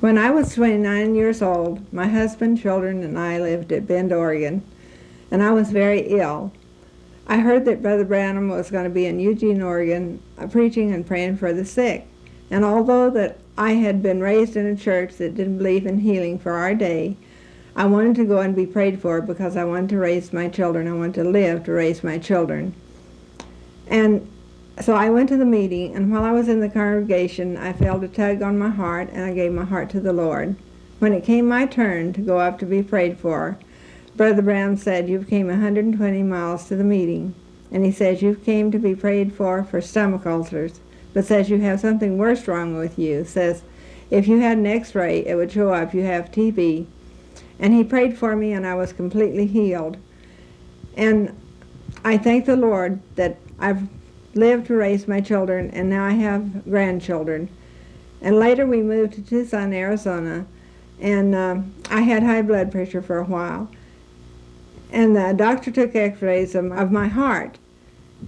When I was 29 years old, my husband, children, and I lived at Bend, Oregon, and I was very ill. I heard that Brother Branham was going to be in Eugene, Oregon, preaching and praying for the sick. And although that I had been raised in a church that didn't believe in healing for our day, I wanted to go and be prayed for because I wanted to raise my children. I wanted to live to raise my children. And so I went to the meeting, and while I was in the congregation, I felt a tug on my heart, and I gave my heart to the Lord. When it came my turn to go up to be prayed for, Brother Branham said, "You've came 120 miles to the meeting." And he says, "You came to be prayed for stomach ulcers, but says you have something worse wrong with you. Says, if you had an x-ray, it would show up you have TB. And he prayed for me, and I was completely healed. And I thank the Lord that I've lived to raise my children, and now I have grandchildren. And later we moved to Tucson, Arizona, and I had high blood pressure for a while. And the doctor took x-rays of my heart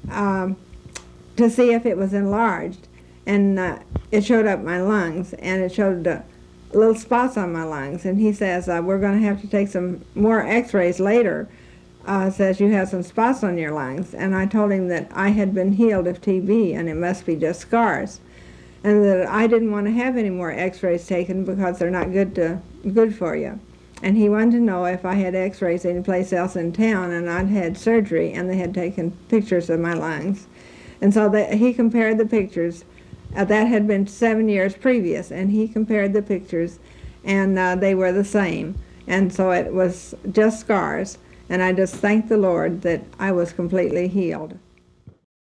to see if it was enlarged. And it showed up my lungs, and it showed little spots on my lungs. And he says, we're going to have to take some more x-rays later. Says you have some spots on your lungs. And I told him that I had been healed of TB, and it must be just scars. And that I didn't want to have any more x-rays taken because they're not good for you. And he wanted to know if I had x-rays anyplace else in town, and I'd had surgery, and they had taken pictures of my lungs. And so he compared the pictures. That had been 7 years previous, and he compared the pictures, and they were the same. And so it was just scars, and I just thanked the Lord that I was completely healed.